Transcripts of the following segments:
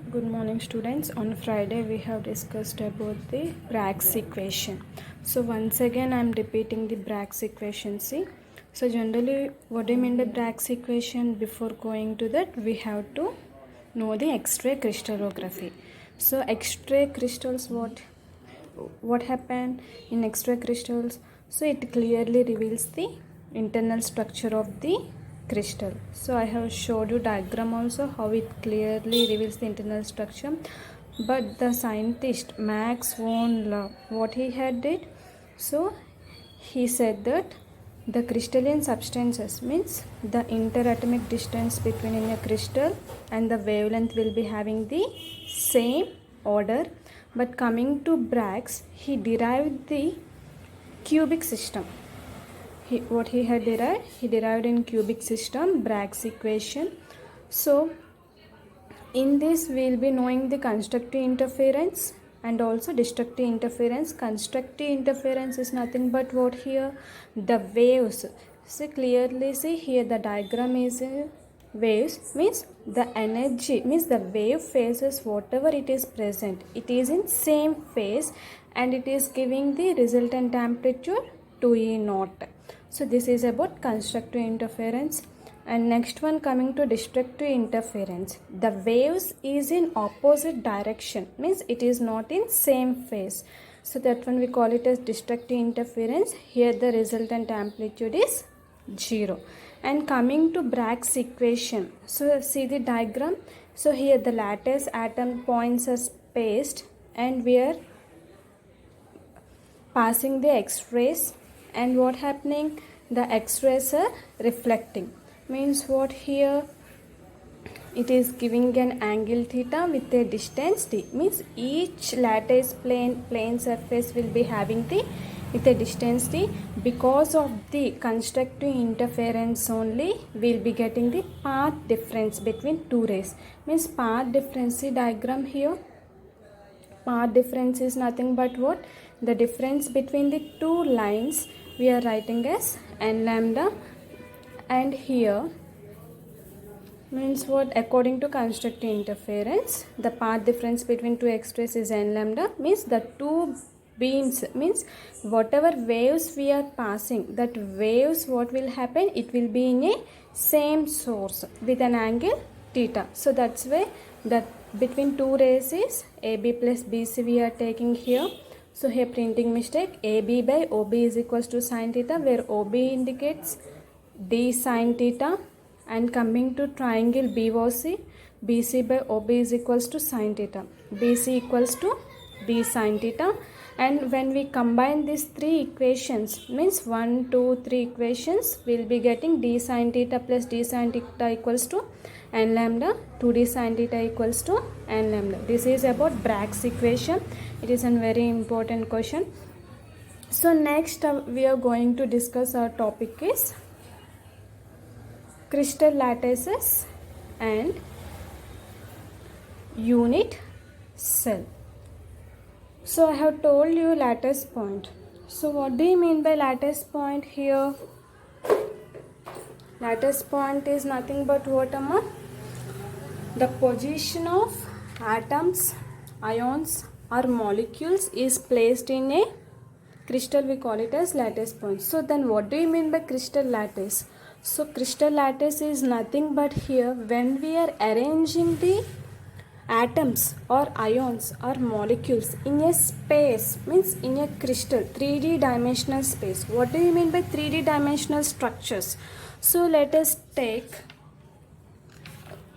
Good morning students. On Friday we have discussed about the Bragg's equation. So once again I am repeating the Bragg's equation. See, so generally what do you mean by Bragg's equation? Before going to that we have to know the X-ray crystallography. So X-ray crystals, what happened in X-ray crystals? So it clearly reveals the internal structure of the crystal. So I have showed you diagram also how it clearly reveals the internal structure. But the scientist Max von Laue, what he had did, so he said that the crystalline substances means the interatomic distance between a crystal and the wavelength will be having the same order. But coming to Bragg's, he derived the cubic system. What he had derived? He derived in cubic system Bragg's equation. So in this we will be knowing the constructive interference and also destructive interference. Constructive interference is nothing but what here? The waves. So clearly see here the diagram is waves means the energy means the wave phases whatever it is present. It is in same phase and it is giving the resultant amplitude 2E naught. So this is about constructive interference. And next one coming to destructive interference. The waves is in opposite direction means it is not in same phase. So that one we call it as destructive interference. Here the resultant amplitude is 0. And coming to Bragg's equation. So see the diagram. So here the lattice atom points are spaced and we are passing the X-rays. And what happening? The X-rays are reflecting. Means what here? It is giving an angle theta with a distance d. Means each lattice plane surface will be having the with a distance d. Because of the constructive interference only, we will be getting the path difference between two rays. Means path difference, see diagram here. Path difference is nothing but what? The difference between the two lines we are writing as n lambda, and here means what? According to constructive interference, the path difference between two X-rays is n lambda. Means the two beams means whatever waves we are passing, that waves what will happen? It will be in a same source with an angle theta. So that's why that between two rays is AB plus BC we are taking here. So here printing mistake, AB by OB is equals to sin theta, where OB indicates d sin theta. And coming to triangle BOC, BC by OB is equals to sin theta, BC equals to d sin theta. And when we combine these three equations, means 1, 2, 3 equations, we will be getting d sin theta plus d sin theta equals to n lambda, 2d sin theta equals to n lambda. This is about Bragg's equation. It is a very important question. So next we are going to discuss our topic is crystal lattices and unit cell. So I have told you lattice point. So what do you mean by lattice point here? Lattice point is nothing but what, Amma? The position of atoms, ions or molecules is placed in a crystal, we call it as lattice point. So then what do you mean by crystal lattice? So crystal lattice is nothing but here when we are arranging the atoms or ions or molecules in a space, means in a crystal 3D dimensional space. What do you mean by 3D dimensional structures? So let us take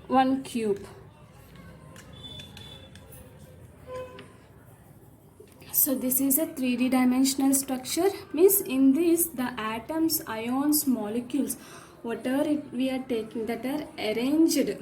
one cube. So this is a 3D dimensional structure. Means in this the atoms, ions, molecules, whatever we are taking, that are arranged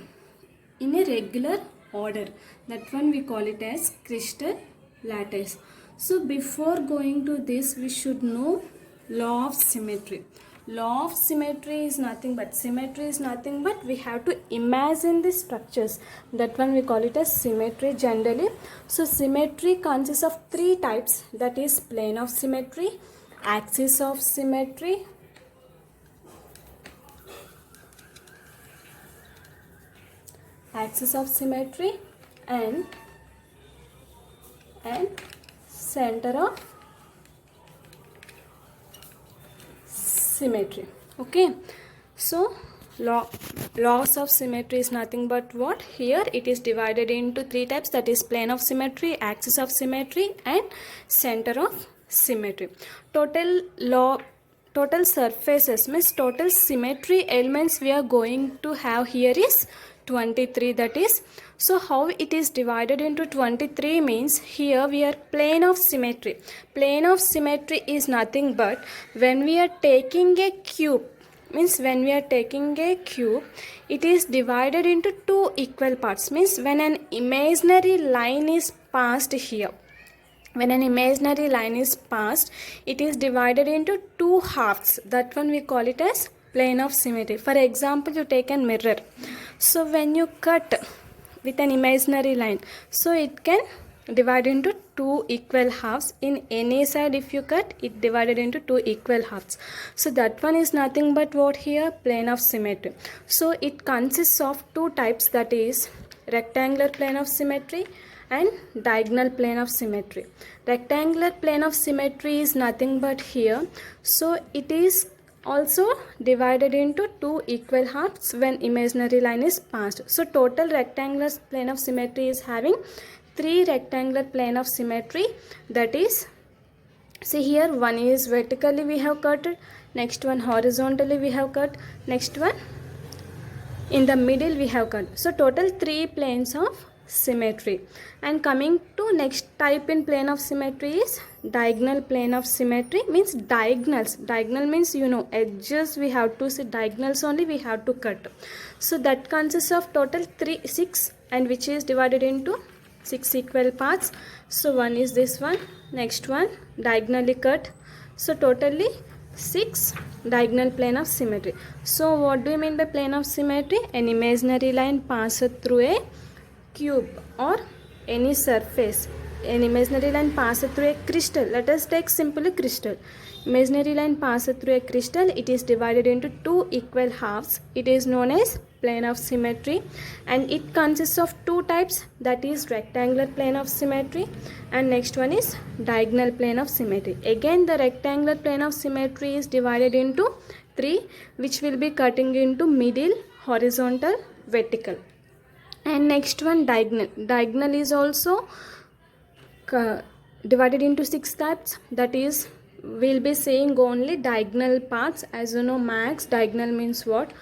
in a regular order. That one we call it as crystal lattice. So before going to this, we should know law of symmetry. Law of symmetry is nothing but we have to imagine the structures. That one we call it as symmetry generally. So symmetry consists of three types, that is plane of symmetry, axis of symmetry, and center of symmetry. Okay, so laws of symmetry is nothing but what? Here it is divided into three types, that is plane of symmetry, axis of symmetry and center of symmetry. Total surfaces means total symmetry elements we are going to have here is 23, that is. So how it is divided into 23 means here we are plane of symmetry. Plane of symmetry is nothing but when we are taking a cube, means when we are taking a cube, it is divided into two equal parts, means when an imaginary line is passed here. When an imaginary line is passed, it is divided into two halves. That one we call it as plane of symmetry. For example, you take a mirror. So when you cut with an imaginary line, so it can divide into two equal halves. In any side if you cut, it divided into two equal halves. So that one is nothing but what here? Plane of symmetry. So it consists of two types, that is rectangular plane of symmetry and diagonal plane of symmetry. Rectangular plane of symmetry is nothing but here. So it is also divided into two equal halves when imaginary line is passed. So total rectangular plane of symmetry is having three rectangular plane of symmetry, that is, see here, one is vertically we have cut, next one horizontally we have cut, next one in the middle we have cut. So total three planes of symmetry. And coming to next type in plane of symmetry is diagonal plane of symmetry, means diagonals. Diagonal means edges we have to see, diagonals only we have to cut. So that consists of total 6, and which is divided into 6 equal parts. So one is this one, next one diagonally cut. So totally 6 diagonal plane of symmetry. So what do you mean by plane of symmetry? An imaginary line passed through a cube or any surface. An imaginary line passed through a crystal. Let us take simply crystal. Imaginary line passed through a crystal. It is divided into two equal halves. It is known as plane of symmetry, and it consists of two types, that is rectangular plane of symmetry and next one is diagonal plane of symmetry. Again the rectangular plane of symmetry is divided into three, which will be cutting into middle, horizontal, vertical. And next one diagonal. Diagonal is also divided into 6 types, that is we'll be saying only diagonal parts. As you know, max diagonal means what?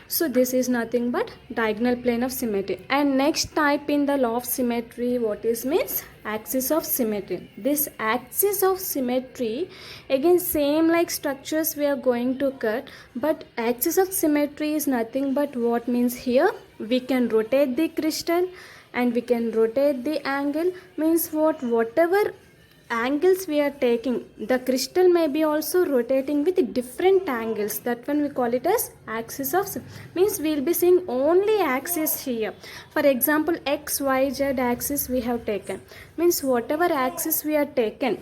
So this is nothing but diagonal plane of symmetry. And next type in the law of symmetry, what is means? Axis of symmetry. This axis of symmetry, again same like structures we are going to cut, but axis of symmetry is nothing but what means here? We can rotate the crystal and we can rotate the angle, means what? Whatever angles we are taking, the crystal may be also rotating with different angles. That one we call it as axis of, means we will be seeing only axis here. For example, x, y, z axis we have taken, means whatever axis we are taken,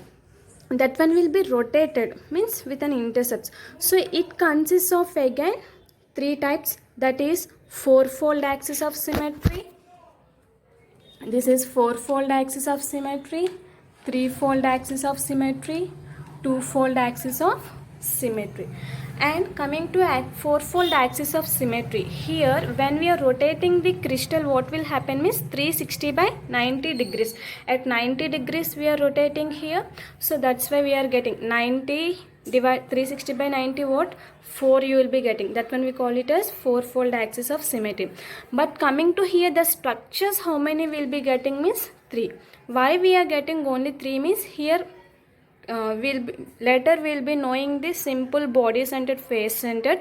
that one will be rotated, means with an intercept. So it consists of again three types, that is fourfold axis of symmetry. This is fourfold axis of symmetry, threefold axis of symmetry, twofold axis of symmetry. And coming to fourfold axis of symmetry, here when we are rotating the crystal, what will happen means 360 by 90 degrees. At 90 degrees we are rotating here, so that's why we are getting 90 divide 360 by 90, what? 4 you will be getting. That one we call it as fourfold axis of symmetry. But coming to here, the structures how many will be getting means 3. Why we are getting only 3 means here later we'll be knowing the simple body centered, face centered.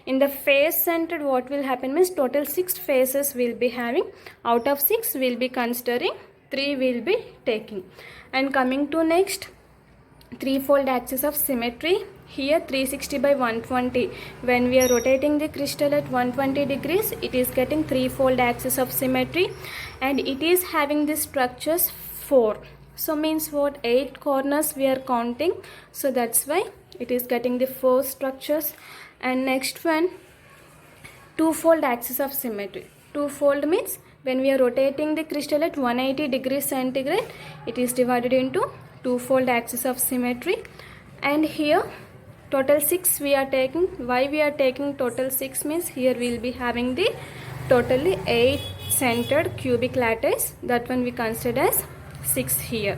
In the face centered, what will happen means total 6 faces will be having. Out of 6 we'll be considering 3 will be taking. And coming to next, threefold axis of symmetry, here 360 by 120. When we are rotating the crystal at 120 degrees, it is getting threefold axis of symmetry, and it is having the structures 4. So means what? 8 corners we are counting, so that's why it is getting the 4 structures. And next one, twofold axis of symmetry. Twofold means when we are rotating the crystal at 180 degrees centigrade, it is divided into twofold axis of symmetry. And here total 6 we are taking. Why we are taking total 6 means here we will be having the totally 8 centered cubic lattice. That one we consider as 6 here.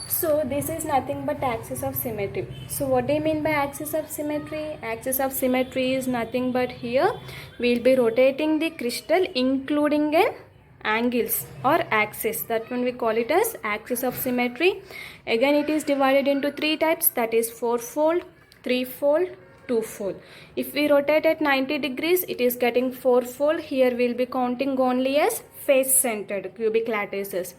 So this is nothing but axis of symmetry. So what do you mean by axis of symmetry? Axis of symmetry is nothing but here we will be rotating the crystal including an angles or axis. That one we call it as axis of symmetry. Again it is divided into 3 types, that is 4-fold, 3-fold, 2-fold. If we rotate at 90 degrees, it is getting 4-fold. Here we will be counting only as face centered cubic lattices.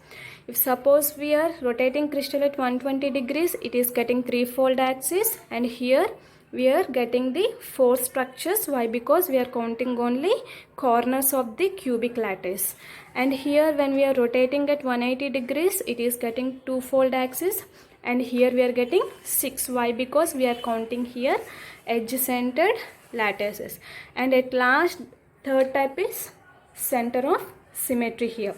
If suppose we are rotating crystal at 120 degrees, it is getting 3-fold axis, and here we are getting the 4 structures. Why? Because we are counting only corners of the cubic lattice. And here when we are rotating at 180 degrees, it is getting 2-fold axis, and here we are getting 6. Why? Because we are counting here edge centered lattices. And at last, third type is center of symmetry here.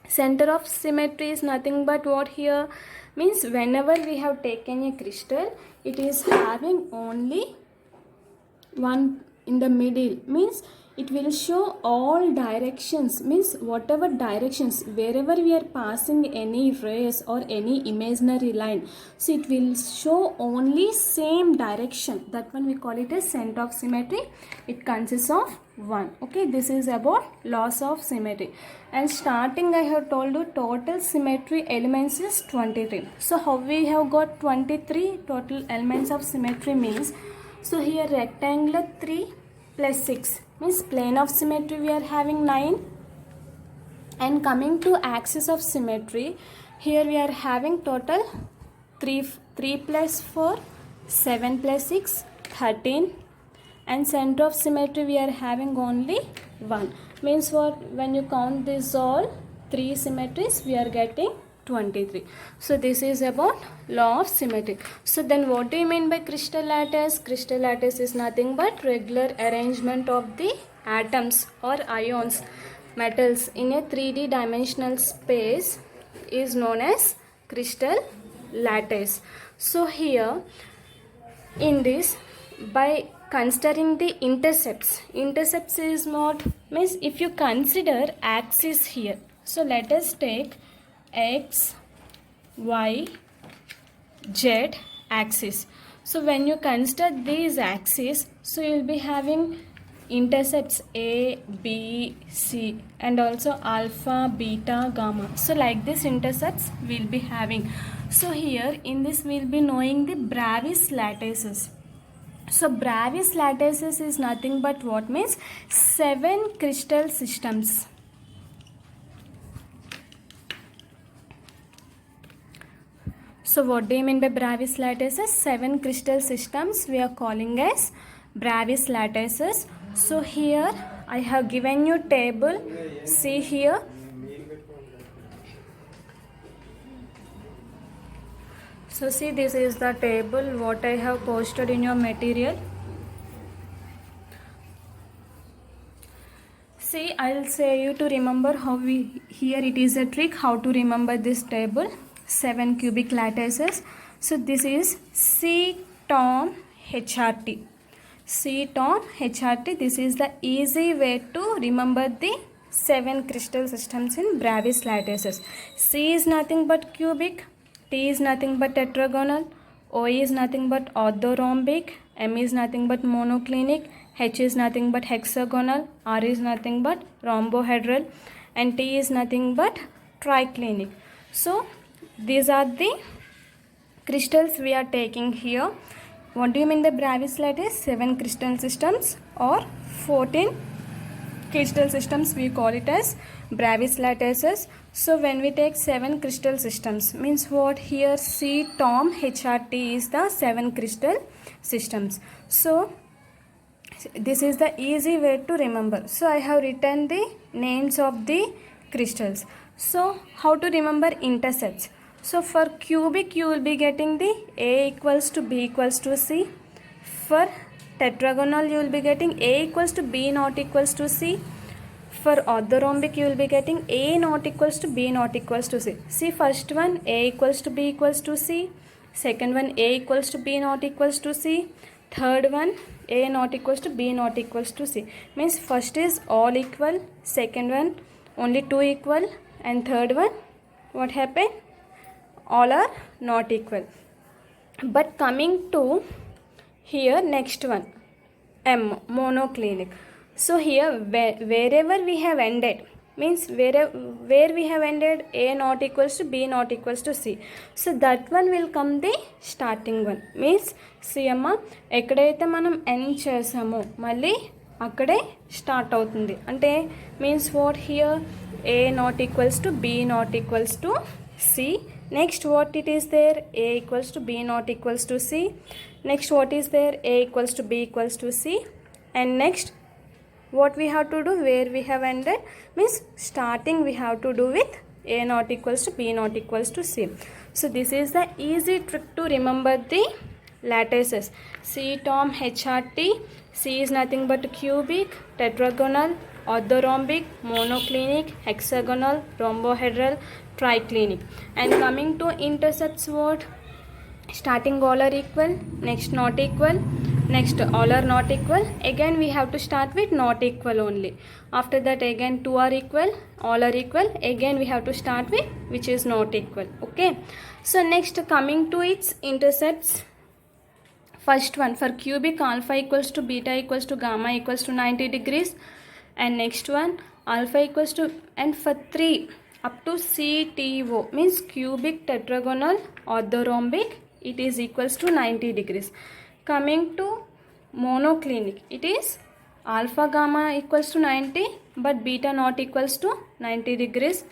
Center of symmetry is nothing but what here means whenever we have taken a crystal, it is having only one in the middle, means it will show all directions, means whatever directions wherever we are passing any rays or any imaginary line, so it will show only same direction. That one we call it as center of symmetry. It consists of 1. Okay, this is about laws of symmetry. And starting I have told you total symmetry elements is 23. So how we have got 23 total elements of symmetry means, so here rectangular 3 plus 6 means plane of symmetry we are having 9. And coming to axis of symmetry, here we are having total 3 plus 4, 7 plus 6, 13. And center of symmetry we are having only 1. Means what? When you count this all 3 symmetries, we are getting 23. So this is about law of symmetry. So then what do you mean by crystal lattice? Crystal lattice is nothing but regular arrangement of the atoms or ions, metals in a 3D dimensional space is known as crystal lattice. So here in this, by considering the intercepts is what means if you consider axis here, so let us take x, y, z axis. So when you consider these axes, so you will be having intercepts a, b, c, and also alpha, beta, gamma. So like this intercepts we will be having. So here in this we will be knowing the Bravais lattices. So Bravais lattices is nothing but what means 7 crystal systems. So what do you mean by Bravais lattices? 7 crystal systems we are calling as Bravais lattices. So here I have given you table. See here. So see, this is the table what I have posted in your material. See, I'll say you to remember how we, here it is a trick how to remember this table. 7 cubic lattices. So this is C-TOM HRT. C-TOM HRT. This is the easy way to remember the 7 crystal systems in Bravais lattices. C is nothing but cubic. T is nothing but tetragonal, O is nothing but orthorhombic, M is nothing but monoclinic, H is nothing but hexagonal, R is nothing but rhombohedral, and T is nothing but triclinic. So these are the crystals we are taking here. What do you mean by Bravais lattice? 7 crystal systems or 14 crystal systems, we call it as Bravais lattices. So when we take 7 crystal systems, means what? Here C-TOM HRT is the 7 crystal systems. So this is the easy way to remember. So I have written the names of the crystals. So how to remember intercepts? So for cubic you will be getting the A equals to B equals to C. For tetragonal you will be getting A equals to B not equals to C. For orthorhombic you will be getting A not equals to B not equals to C. See, first one A equals to B equals to C, second one A equals to B not equals to C, third one A not equals to B not equals to C. Means first is all equal, second one only two equal, and third one what happened, all are not equal. But coming to here, next one M, monoclinic. So here wherever we have ended, means where we have ended A not equals to B not equals to C, so that one will come the starting one. Means see అమ్మ, ఎక్కడైతే మనం end చేసామో మళ్ళీ అక్కడే start అవుతుంది. అంటే means what here A not equals to B not equals to C. Next what it is there, A equals to B not equals to C. Next what is there, A equals to B equals to C. And next what we have to do, where we have ended, means starting we have to do with A not equals to B not equals to C. So this is the easy trick to remember the lattices. C, Tom, HRT. C is nothing but cubic, tetragonal, orthorhombic, monoclinic, hexagonal, rhombohedral, triclinic. And coming to intercepts, what? Starting all are equal, next not equal, next all are not equal. Again we have to start with not equal only. After that again two are equal, all are equal. Again we have to start with which is not equal. Okay. So next coming to its intercepts. First one, for cubic alpha equals to beta equals to gamma equals to 90 degrees. And next one alpha equals to, and for 3 up to CTO means cubic, tetragonal, orthorhombic, it is equals to 90 degrees. Coming to monoclinic, it is alpha gamma equals to 90 but beta not equals to 90 degrees.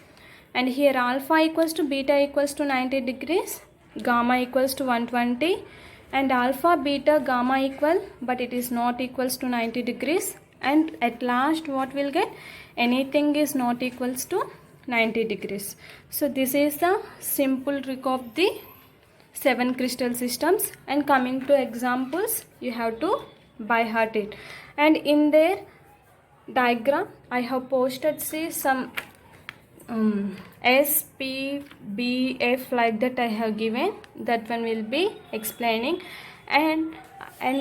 And here alpha equals to beta equals to 90 degrees, gamma equals to 120, and alpha beta gamma equal but it is not equals to 90 degrees. And at last what will get, anything is not equals to 90 degrees. So this is the simple trick of the 7 crystal systems. And coming to examples, you have to by heart it. And in their diagram I have posted, see, some S, P, B, F like that I have given. That one will be explaining. And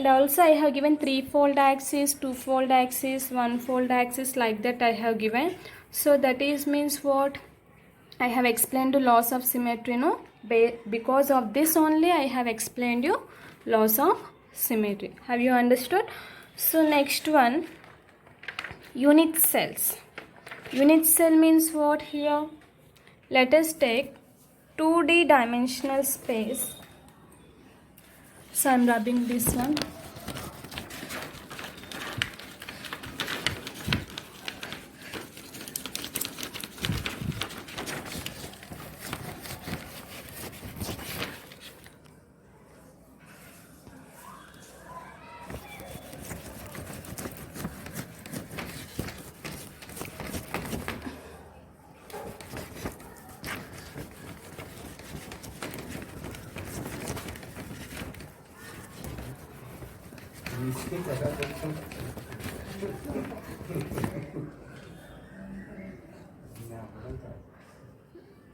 also I have given 3-fold axis, 2-fold axis, 1-fold axis like that I have given. So that is means what, I have explained the laws of symmetry, no? Because of this only I have explained you laws of symmetry. Have you understood? So next one, unit cells. Unit cell means what here? Let us take 2D dimensional space. So I am rubbing this one.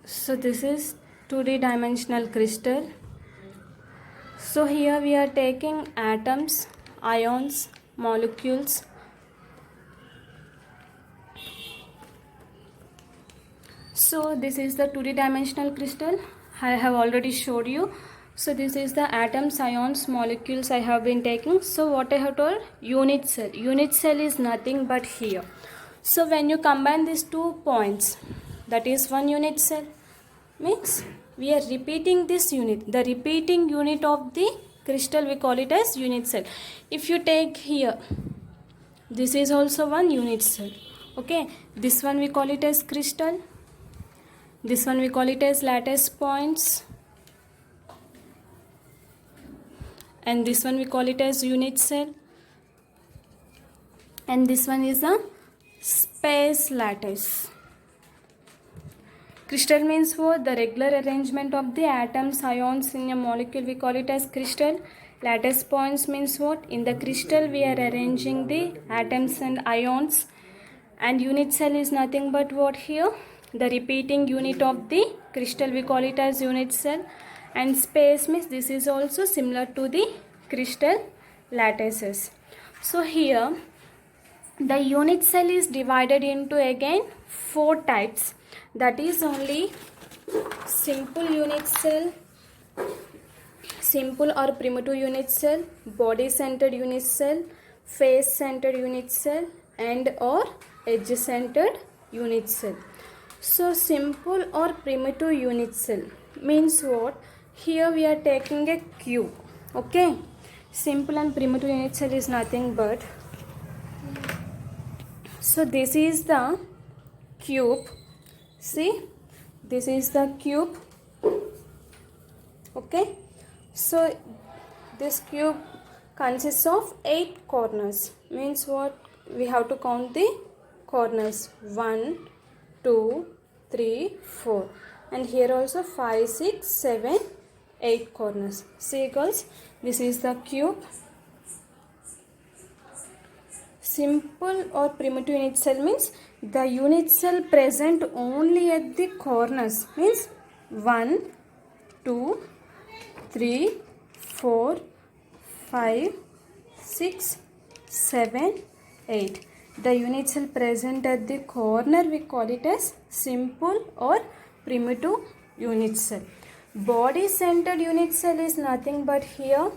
So this is 2D dimensional crystal. So here we are taking atoms, ions, molecules. So this is the 2D dimensional crystal. I have already showed you. So this is the atoms, ions, molecules I have been taking. So what I have told, unit cell. Unit cell is nothing but here. So when you combine these 2 points, that is one unit cell. Means we are repeating this unit. The repeating unit of the crystal we call it as unit cell. If you take here, this is also one unit cell. Okay, this one we call it as crystal. This one we call it as lattice points. And this one we call it as unit cell. And this one is the space lattice. Crystal means what? The regular arrangement of the atoms, ions in a molecule, we call it as crystal. Lattice points means what? In the crystal we are arranging the atoms and ions and unit cell is nothing but what here? The repeating unit of the crystal, we call it as unit cell. And space means this is also similar to the crystal lattices. So here the unit cell is divided into again 4 types, that is only simple unit cell, simple or primitive unit cell, body centered unit cell, face centered unit cell, and or edge centered unit cell. So simple or primitive unit cell means what? Here we are taking a cube. Okay, simple and primitive unit cell is nothing but, so this is the cube. See, this is the cube. Okay, so this cube consists of 8 corners. Means what? We have to count the corners. 1, 2, 3, 4. And here also 5, 6, 7, 8 corners. See girls, this is the cube. Simple or primitive unit cell means the unit cell present only at the corners. Means 1, 2, 3, 4, 5, 6, 7, 8. The unit cell present at the corner, we call it as simple or primitive unit cell. Body centered unit cell is nothing but here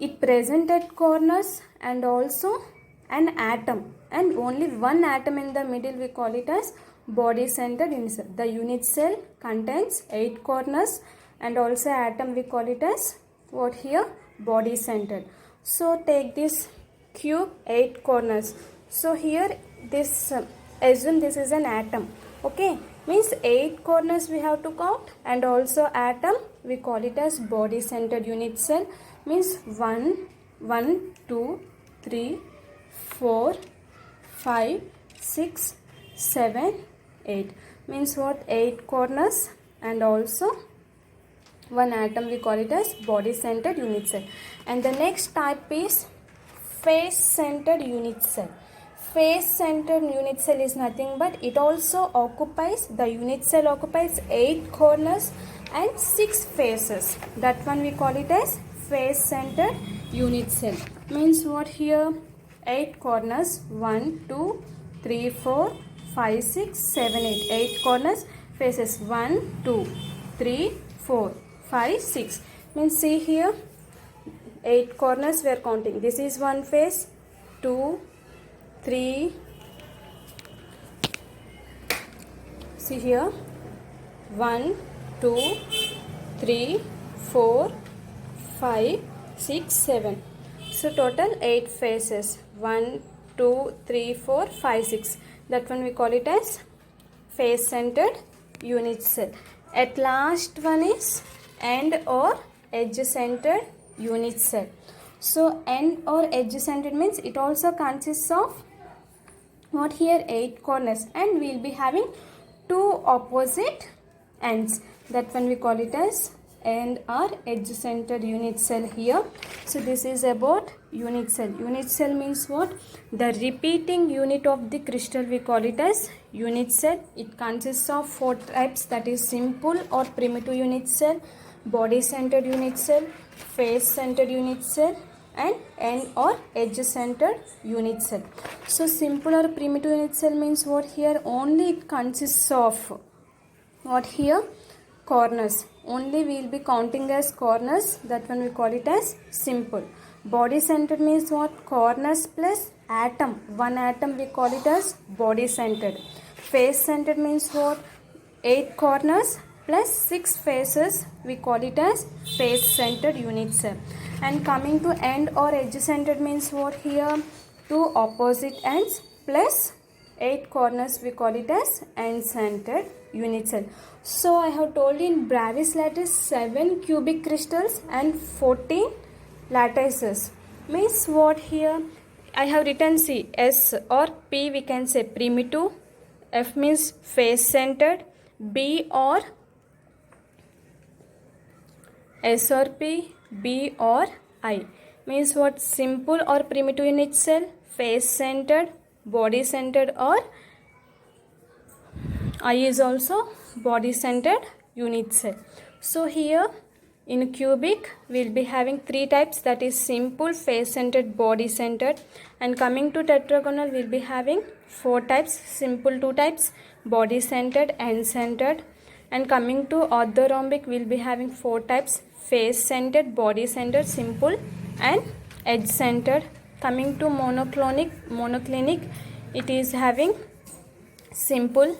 it present at corners and also an atom, and only one atom in the middle, we call it as body centered unit cell. The unit cell contains 8 corners and also atom, we call it as what here? Body centered. So take this cube, 8 corners. So here this assume this is an atom. Okay, means 8 corners we have to count, and also atom, we call it as body centered unit cell. Means 1, 2, 3, 4, 5, 6, 7, 8. Means what? 8 corners and also one atom, we call it as body centered unit cell. And the next type is face centered unit cell. Face centered unit cell is nothing but it also occupies, the unit cell occupies 8 corners and 6 faces. That one we call it as face centered unit cell. Means what here? 8 corners, 1, 2, 3, 4, 5, 6, 7, 8. 8 corners, faces 1, 2, 3, 4, 5, 6. Means see here, 8 corners we are counting. This is one face, 2, 3, see here, 1, 2, 3, 4, 5, 6, 7. So total 8 faces. 1, 2, 3, 4, 5, 6. That one we call it as face centered unit cell. At last one is end or edge centered unit cell. So end or edge centered means it also consists of what here? 8 corners, and we will be having 2 opposite ends. That one we call it as end or edge centered unit cell here. So this is about unit cell. Unit cell means what? The repeating unit of the crystal, we call it as unit cell. It consists of 4 types, that is simple or primitive unit cell, body centered unit cell, face centered unit cell, and end or edge centered unit cell. So simple or primitive unit cell means what here? Only it consists of what here? Corners. Only we will be counting as corners. That one we call it as simple. Body centered means what? Corners plus atom. One atom we call it as body centered. Face centered means what? 8 corners plus 6 faces, we call it as face centered unit cell. And coming to end or edge centered means what here? 2 opposite ends plus 8 corners, we call it as end centered unit cell. So I have told you in Bravais lattice 7 cubic crystals and 14 lattices. Means what here? I have written C, S or P, we can say primitive. F means face centered. B or S or P, B or I. Means what? Simple or primitive unit cell, face centered, body centered, or I is also body centered unit cell. So here in cubic we'll be having three types, that is simple, face centered, body centered. And coming to tetragonal we'll be having four types, simple two types, body centered, end centered. And coming to orthorhombic we'll be having four types, face centered, body centered, simple, and edge centered. Coming to monoclinic it is having simple,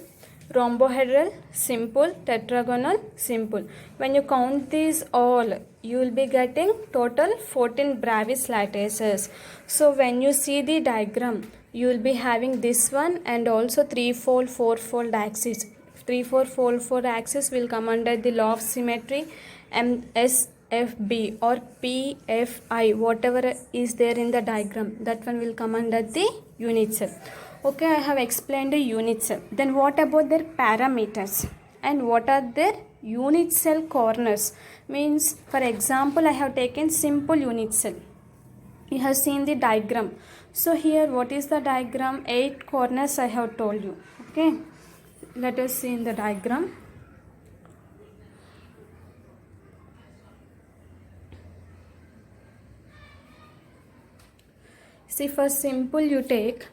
rhombohedral, simple, tetragonal, simple. When you count these all, you will be getting total 14 Bravais lattices. So when you see the diagram, you will be having this one and also 3-fold, 4-fold axis. 3-4, 4-4 axis will come under the law of symmetry, MSFB or PFI, whatever is there in the diagram, that one will come under the unit cell. Okay, I have explained the unit cell. Then what about their parameters and what are their unit cell corners? Means, for example, I have taken simple unit cell. You have seen the diagram. So here what is the diagram? 8 corners I have told you. Okay, let us see in the diagram. See, for simple you take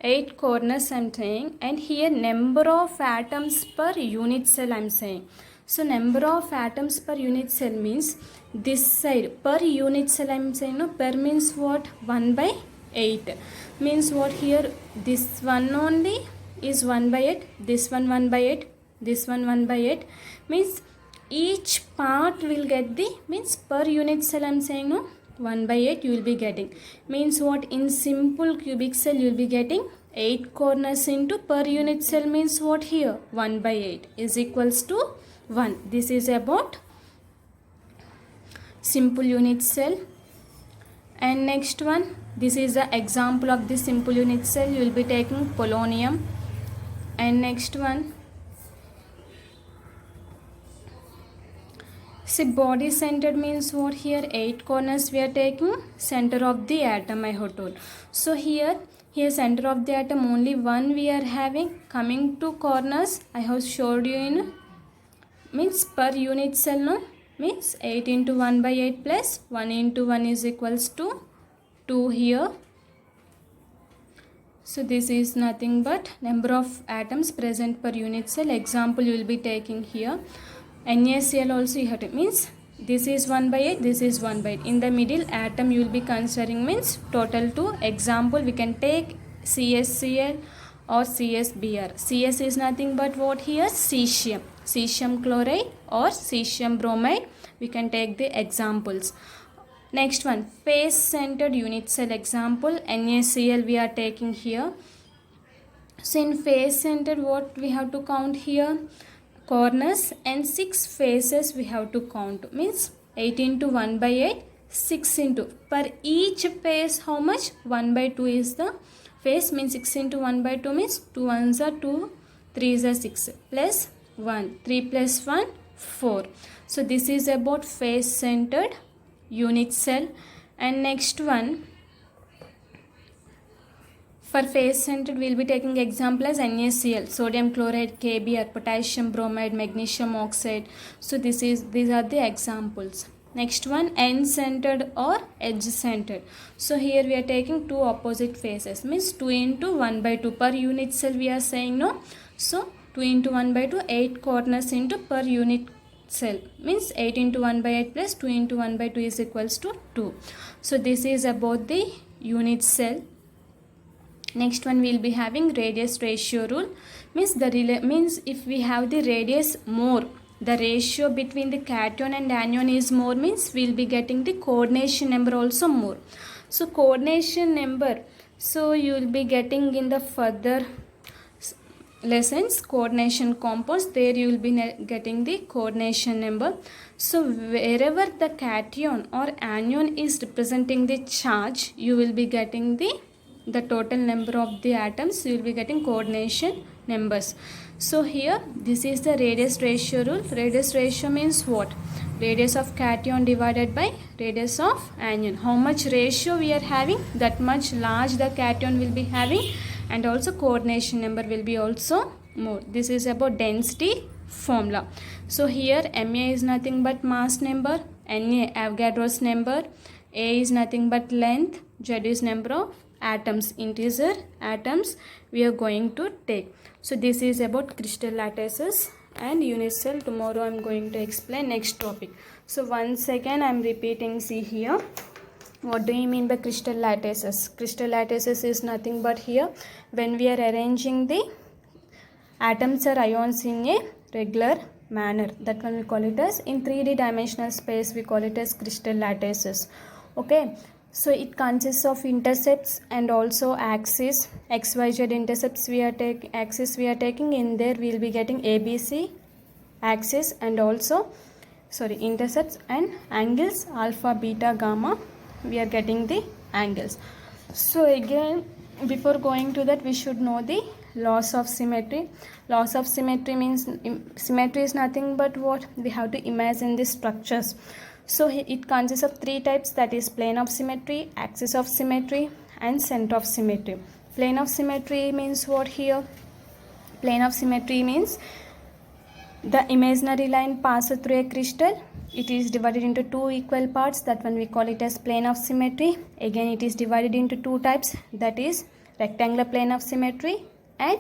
8 corners I am saying, and here number of atoms per unit cell I am saying. So number of atoms per unit cell means this side per unit cell I am saying, no, per means what? 1/8 means what? Here this one only is 1/8, this one 1/8, this one 1/8 means each part will get the, means per unit cell I am saying, no, 1/8 you will be getting. Means what? In simple cubic cell you will be getting 8 corners into per unit cell means what? Here 1/8 is equals to 1. This is about simple unit cell. And next one, this is the example of the simple unit cell. You will be taking polonium. And next one, see, body centered means what? Here 8 corners we are taking, center of the atom I have told. So here center of the atom only one we are having. Coming to corners I have showed you in, means per unit cell, no, means 8 into 1/8 plus 1 into 1 is equals to 2 here. So this is nothing but number of atoms present per unit cell. Example you will be taking here. NaCl also you have to, means this is 1/8, this is 1/8. In the middle atom you will be considering means total 2. Example we can take CSCl or CSBr. CS is nothing but what here? Cesium. Cesium chloride or cesium bromide. We can take the examples. Next one, face centered unit cell example. NaCl we are taking here. So in face centered what we have to count here? Corners and 6 faces we have to count, means 8 into 1/8, 6 into, per each face how much? 1/2 is the face, means 6 into 1/2 means 2 ones are 2, 3s are 6 plus 1, 3 plus 1, 4. So this is about face centered unit cell. And next one, for face centered we will be taking example as NaCl, sodium chloride, KBr, potassium bromide, magnesium oxide. So these are the examples. Next one, end centered or edge centered. So here we are taking two opposite faces, means 2 into 1/2 per unit cell we are saying, no. So 2 into 1/2, 8 corners into per unit cell, means 8 into 1/8 plus 2 into 1/2 is equals to 2. So this is about the unit cell. Next one we will be having radius ratio rule, means if we have the radius more, the ratio between the cation and anion is more, means we will be getting the coordination number also more. So coordination number, so you will be getting in the further lessons coordination compounds, there you will be getting the coordination number. So wherever the cation or anion is representing the charge, you will be getting the total number of the atoms, you will be getting coordination numbers. So here this is the radius ratio rule. Radius ratio means what? Radius of cation divided by radius of anion. How much ratio we are having, that much large the cation will be having, and also coordination number will be also more. This is about density formula. So here Ma is nothing but mass number, Na Avogadro's number, A is nothing but length, Z is number of atoms, integer atoms we are going to take. So this is about crystal lattices and unit cell. Tomorrow I am going to explain next topic. So once again I am repeating, see here, what do you mean by crystal lattices? Crystal lattices is nothing but here when we are arranging the atoms or ions in a regular manner, that one we call it as, in 3D dimensional space we call it as crystal lattices. Okay, so it consists of intercepts and also axis, xyz intercepts we are taking. In there we will be getting ABC axis and also intercepts and angles alpha, beta, gamma, we are getting the angles. So again, before going to that, we should know the laws of symmetry. Laws of symmetry means symmetry is nothing but what we have to imagine the structures. So it consists of three types, that is plane of symmetry, axis of symmetry and center of symmetry. Plane of symmetry means what here? Plane of symmetry means the imaginary line passes through a crystal. It is divided into two equal parts, that one we call it as plane of symmetry. Again it is divided into two types, that is rectangular plane of symmetry and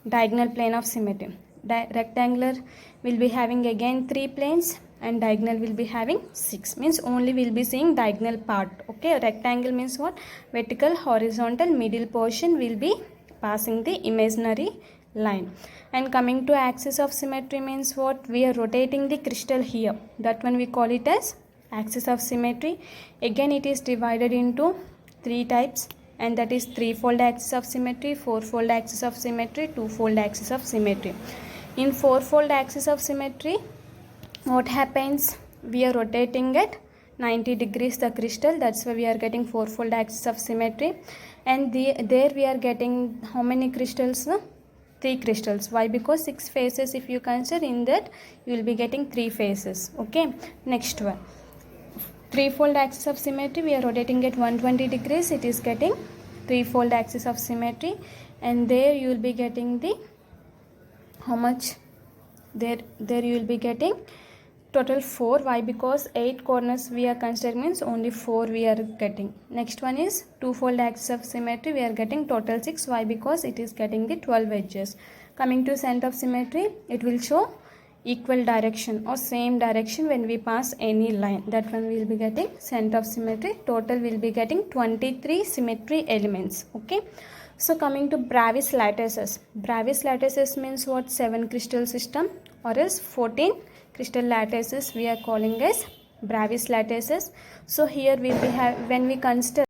diagonal plane of symmetry. Rectangular will be having again 3 planes and diagonal will be having 6, means only we will be seeing diagonal part. Okay, rectangle means what? Vertical, horizontal, middle portion will be passing the imaginary line. And coming to axis of symmetry means what? We are rotating the crystal here, that one we call it as axis of symmetry. Again it is divided into 3 types, and that is 3-fold axis of symmetry, 4-fold axis of symmetry, 2-fold axis of symmetry. In 4-fold axis of symmetry, what happens? We are rotating at 90 degrees the crystal, that's why we are getting 4-fold axis of symmetry. And there we are getting how many crystals? 3 crystals. Why? Because 6 faces if you consider, in that you will be getting 3 faces. Okay, next one, 3-fold axis of symmetry, we are rotating at 120 degrees, it is getting 3-fold axis of symmetry. And there you will be getting the how much? There you will be getting total 4. Why? Because 8 corners we are considering, means only 4 we are getting. Next one is 2-fold axis of symmetry, we are getting total 6. Why? Because it is getting the 12 edges. Coming to center of symmetry, it will show equal direction or same direction when we pass any line, that one we will be getting center of symmetry. Total will be getting 23 symmetry elements. Okay, so coming to Bravais lattices. Bravais lattices means what? 7 crystal system or else 14 crystal lattices we are calling as Bravais lattices. So here we will have, when we consider